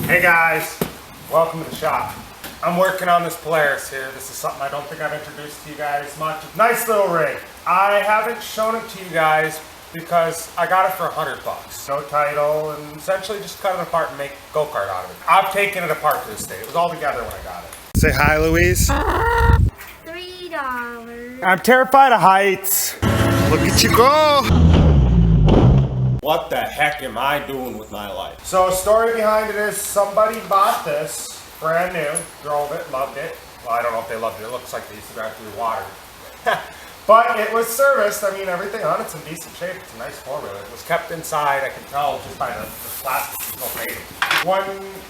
Hey guys, welcome to the shop. I'm working on this Polaris here. This is something I don't think I've introduced to you guys much. Nice little rig. I haven't shown it to you guys because I got it for $100. No title, and essentially just cut it apart and make a go-kart out of it. I've taken it apart to this day. It was all together when I got it. Say hi, Louise. $3. I'm terrified of heights. Look at you go. What the heck am I doing with my life? So, story behind it is somebody bought this brand new, drove it, loved it. Well, I don't know if they loved it. It looks like they used to drive through water. But it was serviced. I mean, everything on it's in decent shape. It's a nice four-wheeler. It was kept inside. I could tell just by the plastic. There's no fading. One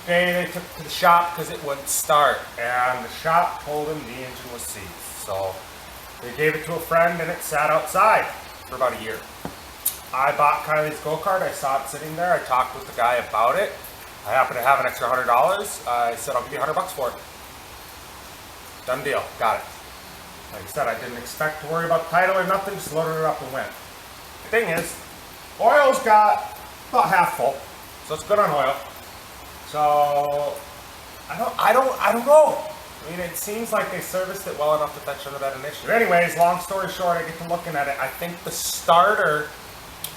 day they took it to the shop because it wouldn't start. And the shop told them the engine was seized. So they gave it to a friend and it sat outside for about a year. I bought Kylie's go-kart. I saw it sitting there. I talked with the guy about it. I happen to have an extra $100. I said, I'll give you $100 for it. Done deal. Got it. Like I said, I didn't expect to worry about title or nothing. Just loaded it up and went. The thing is, oil's got about half full. So it's good on oil. So I don't know. I mean, it seems like they serviced it well enough that shouldn't have been an issue. Anyways, long story short, I get to looking at it. I think the starter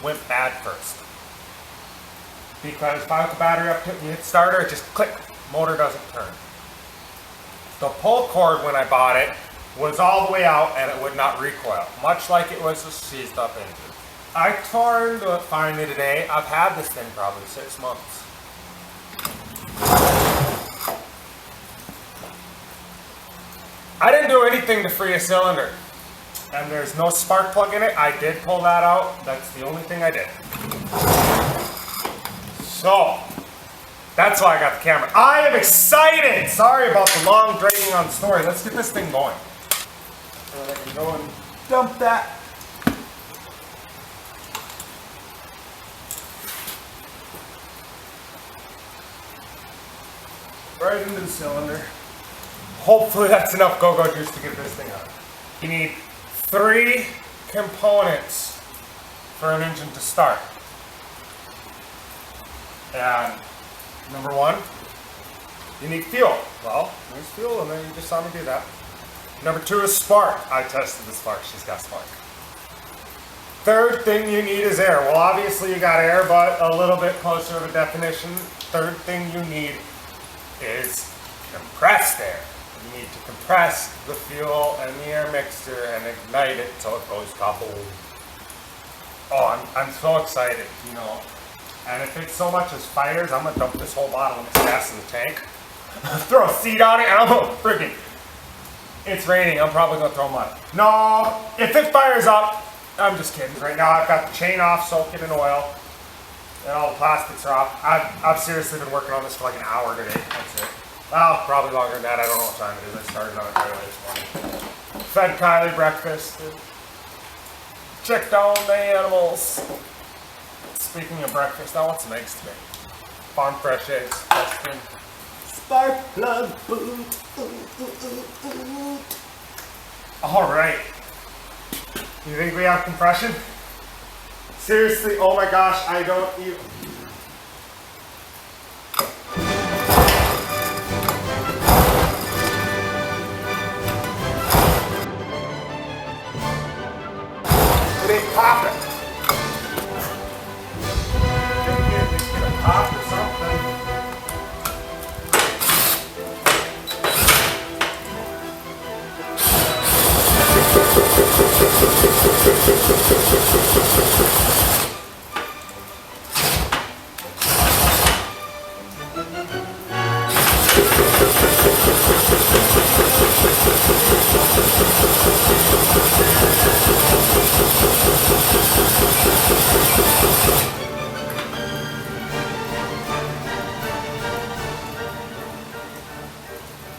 went bad first. Because if I hook the battery up to it and you hit starter, it just click, motor doesn't turn. The pull cord when I bought it was all the way out and it would not recoil, much like it was a seized up engine. I tore into it finally today. I've had this thing probably 6 months. I didn't do anything to free a cylinder. And there's no spark plug in it. I did pull that out. That's the only thing I did. So, that's why I got the camera. I am excited! Sorry about the long dragging on the story. Let's get this thing going. So I can go and dump that. Right into the cylinder. Hopefully that's enough go-go juice to get this thing out. You need 3 components for an engine to start. And number 1, you need fuel. Well, there's fuel, and then you just saw me do that. Number 2 is spark. I tested the spark. She's got spark. Third thing you need is air. Well, obviously you got air, but a little bit closer of a definition. Third thing you need is compressed air. You need to compress the fuel and the air mixture and ignite it so it goes kaboom. Oh, I'm so excited, you know. And if it's so much as fires, I'm gonna dump this whole bottle of this gas in the tank, throw a seed on it, and I'm gonna friggin'. It's raining. I'm probably gonna throw mud. No, if it fires up, I'm just kidding. Right now, I've got the chain off, soaking in oil, and all the plastics are off. I've seriously been working on this for like an hour today. That's it. Well, probably longer than that. I don't know what time it is. I started on it early this morning. Fed Kylie breakfast. Checked on the animals. Speaking of breakfast, I want some eggs today. Farm fresh eggs. Testing. Spark plug boot. All right. You think we have compression? Seriously, oh my gosh, I don't even. It ain't popping. It's gonna pop or something.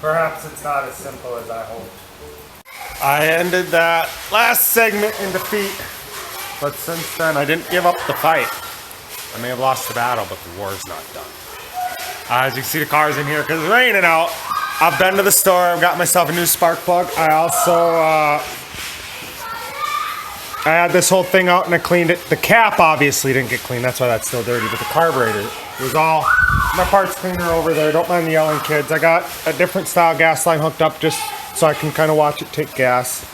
Perhaps it's not as simple as I hoped. I ended that last segment in defeat, but since then I didn't give up the fight. I may have lost the battle, but the war's not done. As you can see, the car's in here because it's raining out. I've been to the store. I've got myself a new spark plug. I also I had this whole thing out and I cleaned it. The cap obviously didn't get cleaned. That's why that's still dirty. But the carburetor was all my parts cleaner over there. Don't mind the yelling, kids. I got a different style gas line hooked up just so I can kind of watch it take gas.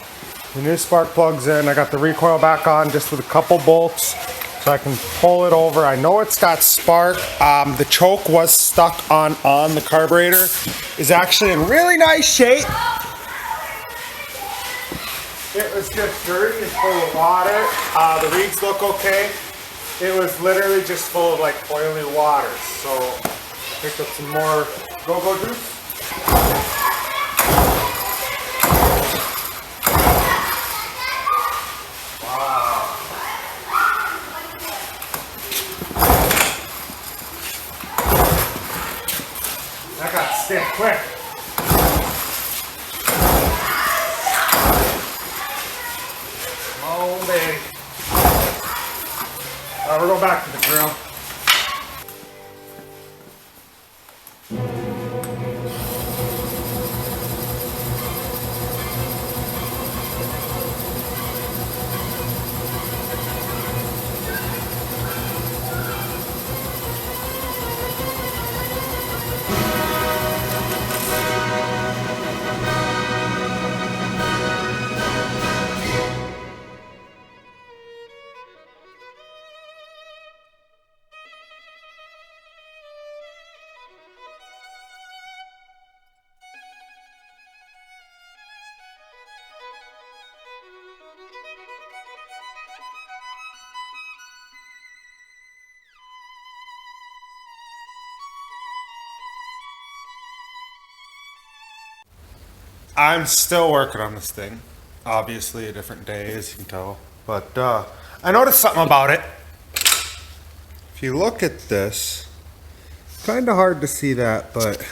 The new spark plug's in. I got the recoil back on just with a couple bolts so I can pull it over. I know it's got spark. The choke was stuck on the carburetor. Is actually in really nice shape. It was just dirty and full of water. The reeds look okay. It was literally just full of like oily water. So picked up some more go-go juice. Wow. That got stiff quick. Oh, baby. We're going back to the grill. I'm still working on this thing. Obviously a different day, as you can tell. But I noticed something about it. If you look at this, kind of hard to see that, but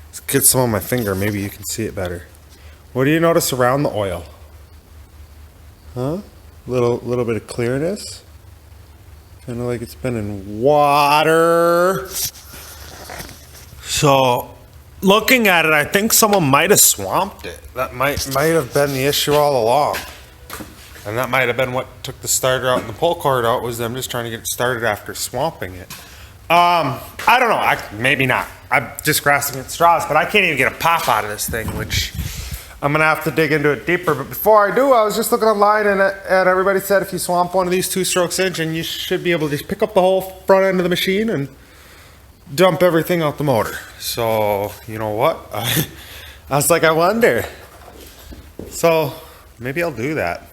let's get some on my finger. Maybe you can see it better. What do you notice around the oil? Huh? Little bit of clearness. Kind of like it's been in water. So looking at it, I think someone might have swamped it. That might have been the issue all along. And that might have been what took the starter out and the pull cord out, was them just trying to get it started after swamping it. I don't know, maybe not. I'm just grasping at straws, but I can't even get a pop out of this thing, which I'm gonna have to dig into it deeper. But before I do, I was just looking online and everybody said if you swamp one of these 2-stroke engine, you should be able to just pick up the whole front end of the machine and dump everything out the motor. So, you know what? I was like, I wonder. So, maybe I'll do that.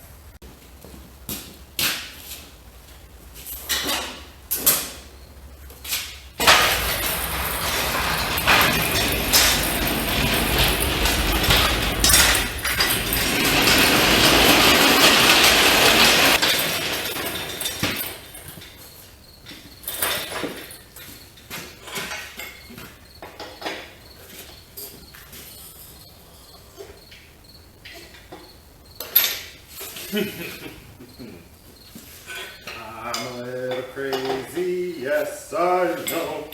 I'm a little crazy, yes I know.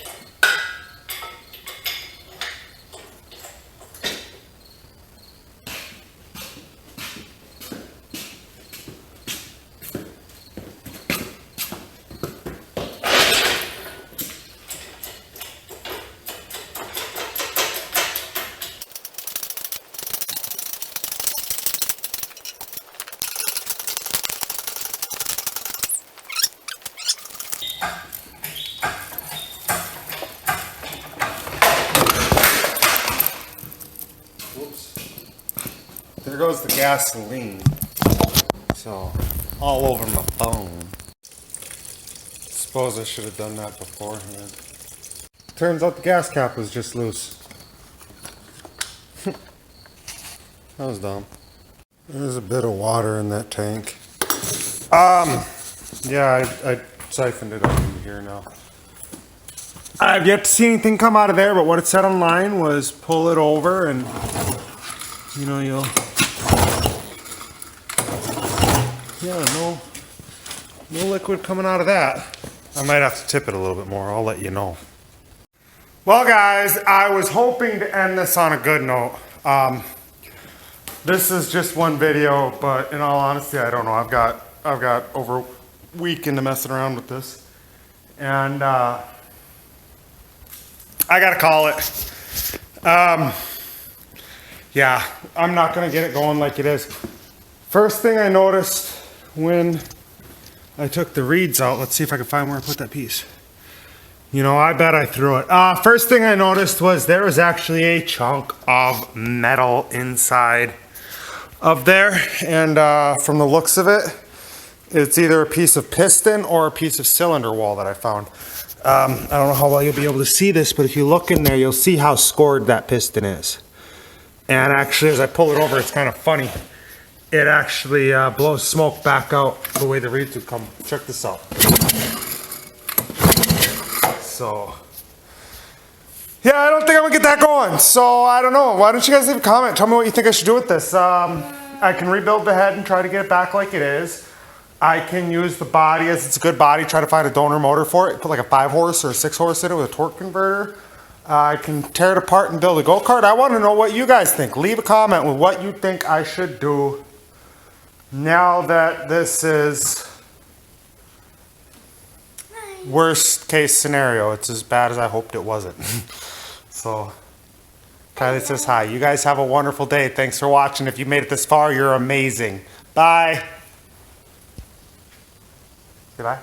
There goes the gasoline. So, all over my phone. Suppose I should have done that beforehand. Turns out the gas cap was just loose. That was dumb. There's a bit of water in that tank. Yeah, I siphoned it up into here now. I've yet to see anything come out of there, but what it said online was pull it over and, you know, no liquid coming out of that. I might have to tip it a little bit more. I'll let you know. Well, guys, I was hoping to end this on a good note. This is just one video, but in all honesty, I don't know. I've got over a week into messing around with this, and I gotta call it. Yeah, I'm not gonna get it going like it is. First thing I noticed when I took the reeds out, let's see if I can find where I put that piece. You know, I bet I threw it. First thing I noticed was there was actually a chunk of metal inside of there. And from the looks of it, it's either a piece of piston or a piece of cylinder wall that I found. I don't know how well you'll be able to see this, but if you look in there, you'll see how scored that piston is. And actually, as I pull it over, it's kind of funny. It actually blows smoke back out the way the reeds would come. Check this out. So, yeah, I don't think I'm gonna get that going. So, I don't know. Why don't you guys leave a comment? Tell me what you think I should do with this. I can rebuild the head and try to get it back like it is. I can use the body as it's a good body, try to find a donor motor for it. Put like a 5-horse or a 6-horse in it with a torque converter. I can tear it apart and build a go-kart. I want to know what you guys think. Leave a comment with what you think I should do now that this is worst case scenario. It's as bad as I hoped it wasn't. So, Kylie says hi. You guys have a wonderful day. Thanks for watching. If you made it this far, you're amazing. Bye. Goodbye.